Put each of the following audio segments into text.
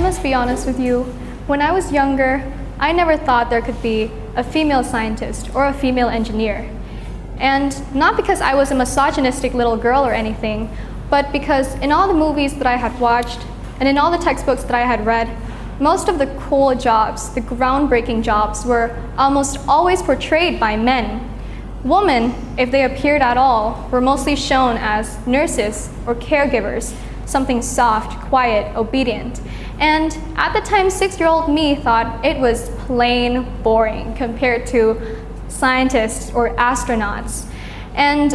must be honest with you. When I was younger, I never thought there could be a female scientist or a female engineer. And not because I was a misogynistic little girl or anything, but because in all the movies that I had watched and in all the textbooks that I had read, most of the cool jobs, the groundbreaking jobs, were almost always portrayed by men. Women, if they appeared at all, were mostly shown as nurses or caregivers, something soft, quiet, obedient. And at the time, 6-year-old me thought it was plain boring compared to scientists or astronauts. And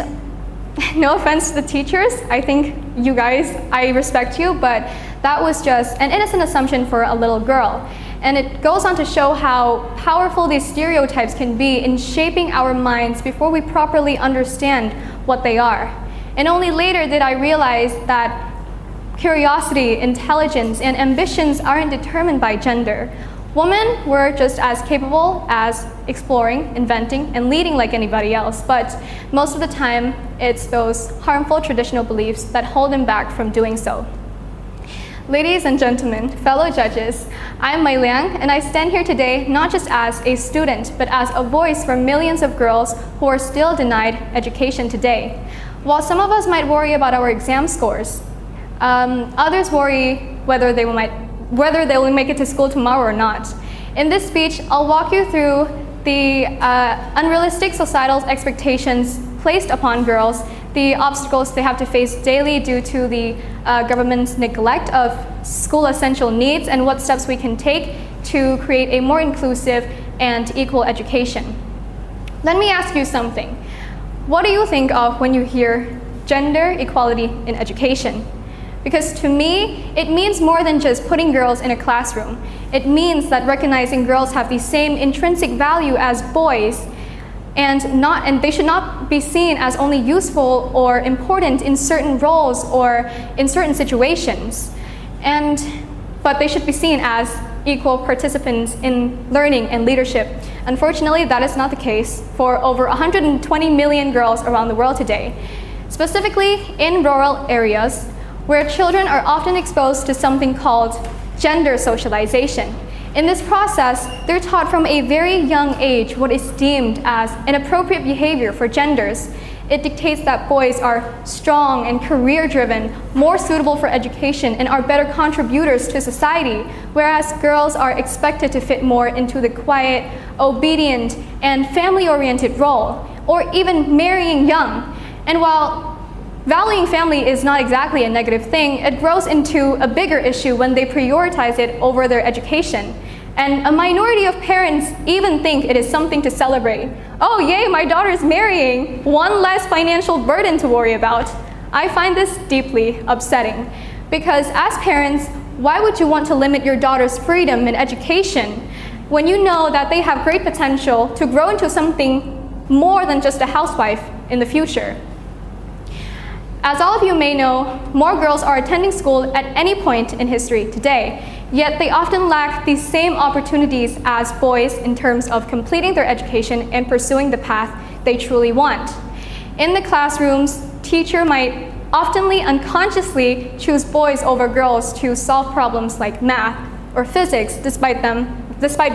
no offense to the teachers, I think you guys, I respect you, but that was just an innocent assumption for a little girl. And it goes on to show how powerful these stereotypes can be in shaping our minds before we properly understand what they are. And only later did I realize that curiosity, intelligence, and ambitions aren't determined by gender. Women were just as capable as exploring, inventing, and leading like anybody else, but most of the time, it's those harmful traditional beliefs that hold them back from doing so. Ladies and gentlemen, fellow judges, I'm Meyliang, and I stand here today not just as a student, but as a voice for millions of girls who are still denied education today. While some of us might worry about our exam scores, others worry whether they will make it to school tomorrow or not. In this speech, I'll walk you through the unrealistic societal expectations placed upon girls, the obstacles they have to face daily due to the government's neglect of school essential needs, and what steps we can take to create a more inclusive and equal education. Let me ask you something. What do you think of when you hear gender equality in education? Because to me, it means more than just putting girls in a classroom. It means that recognizing girls have the same intrinsic value as boys, and they should not be seen as only useful or important in certain roles or in certain situations. But they should be seen as equal participants in learning and leadership. Unfortunately, that is not the case for over 120 million girls around the world today, specifically in rural areas, where children are often exposed to something called gender socialization. In this process, they're taught from a very young age what is deemed as inappropriate behavior for genders. It dictates that boys are strong and career-driven, more suitable for education, and are better contributors to society, whereas girls are expected to fit more into the quiet, obedient, and family-oriented role, or even marrying young. And while valuing family is not exactly a negative thing, it grows into a bigger issue when they prioritize it over their education. And a minority of parents even think it is something to celebrate. Oh yay, my daughter's marrying! One less financial burden to worry about. I find this deeply upsetting, because as parents, why would you want to limit your daughter's freedom in education when you know that they have great potential to grow into something more than just a housewife in the future? As all of you may know, more girls are attending school at any point in history today, yet they often lack the same opportunities as boys in terms of completing their education and pursuing the path they truly want. In the classrooms, teachers might oftenly unconsciously choose boys over girls to solve problems like math or physics, despite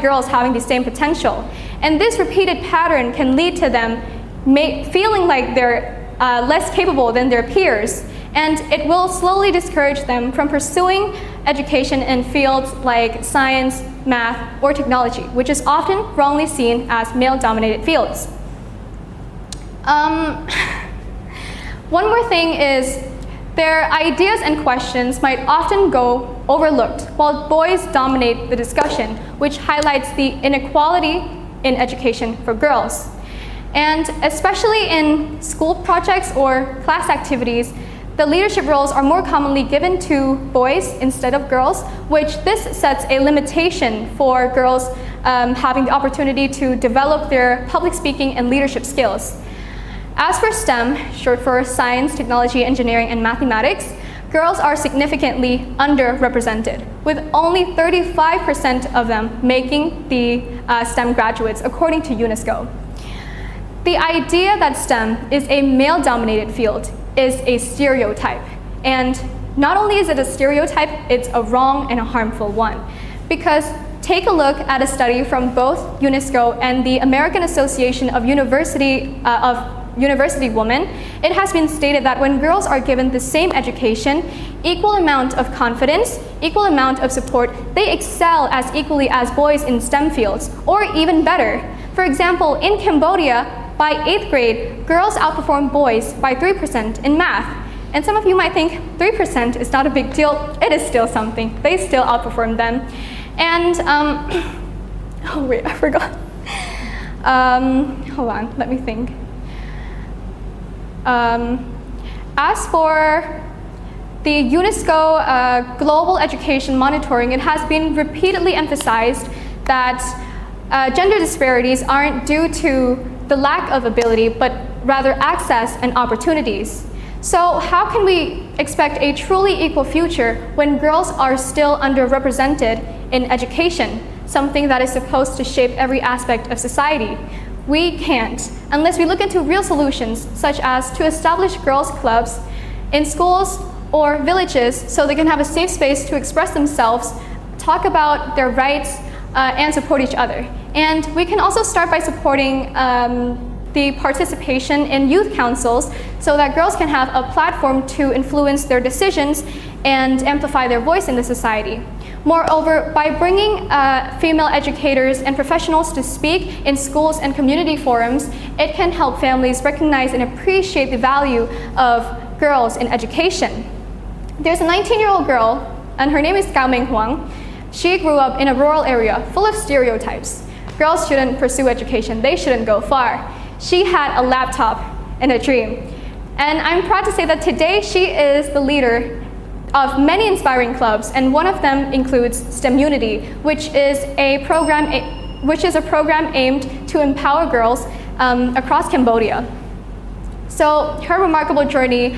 girls having the same potential. And this repeated pattern can lead to them feeling like they're less capable than their peers, and it will slowly discourage them from pursuing education in fields like science, math, or technology, which is often wrongly seen as male-dominated fields. One more thing is their ideas and questions might often go overlooked while boys dominate the discussion, which highlights the inequality in education for girls. And especially in school projects or class activities, the leadership roles are more commonly given to boys instead of girls, which this sets a limitation for girls having the opportunity to develop their public speaking and leadership skills. As for STEM, short for science, technology, engineering, and mathematics, girls are significantly underrepresented, with only 35% of them making the STEM graduates, according to UNESCO. The idea that STEM is a male-dominated field is a stereotype, and not only is it a stereotype, it's a wrong and a harmful one. Because take a look at a study from both UNESCO and the American Association of University Women. It has been stated that when girls are given the same education, equal amount of confidence, equal amount of support, they excel as equally as boys in STEM fields, or even better. For example, in Cambodia, by 8th grade, girls outperform boys by 3% in math. And some of you might think 3% is not a big deal. It is still something. They still outperform them. And, oh wait, I forgot. Hold on, let me think. As for the UNESCO Global Education Monitoring, it has been repeatedly emphasized that gender disparities aren't due to the lack of ability, but rather access and opportunities. So how can we expect a truly equal future when girls are still underrepresented in education, something that is supposed to shape every aspect of society? We can't, unless we look into real solutions, such as to establish girls' clubs in schools or villages so they can have a safe space to express themselves, talk about their rights, and support each other. And we can also start by supporting the participation in youth councils so that girls can have a platform to influence their decisions and amplify their voice in the society. Moreover, by bringing female educators and professionals to speak in schools and community forums, it can help families recognize and appreciate the value of girls in education. There's a 19-year-old girl, and her name is Cao Ming Huang. She grew up in a rural area full of stereotypes. Girls shouldn't pursue education, they shouldn't go far. She had a laptop and a dream. And I'm proud to say that today she is the leader of many inspiring clubs, and one of them includes STEM Unity, which is a program aimed to empower girls across Cambodia. So her remarkable journey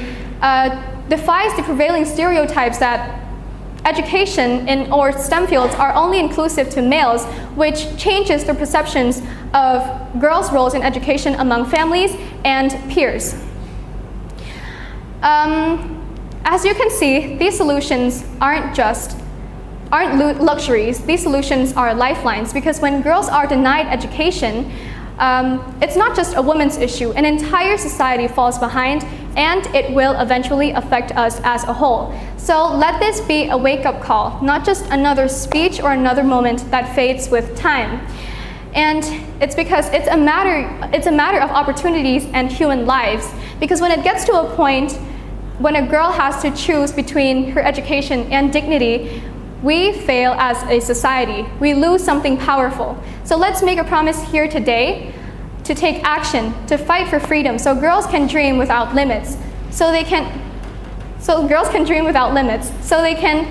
defies the prevailing stereotypes that education or STEM fields are only inclusive to males, which changes the perceptions of girls' roles in education among families and peers. As you can see, these solutions aren't luxuries. These solutions are lifelines, because when girls are denied education, it's not just a woman's issue. An entire society falls behind, and it will eventually affect us as a whole. So let this be a wake-up call, not just another speech or another moment that fades with time. And it's because it's a matter of opportunities and human lives. Because when it gets to a point when a girl has to choose between her education and dignity, we fail as a society. We lose something powerful. So let's make a promise here today to take action, to fight for freedom, so girls can dream without limits. So girls can dream without limits. So they can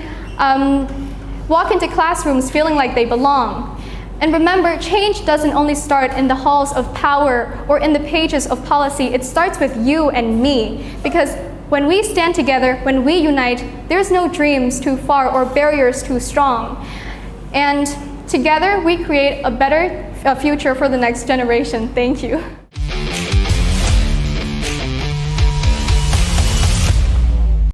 walk into classrooms feeling like they belong. And remember, change doesn't only start in the halls of power or in the pages of policy. It starts with you and me. Because when we stand together, when we unite, there's no dreams too far or barriers too strong. And together, we create a better future for the next generation. Thank you.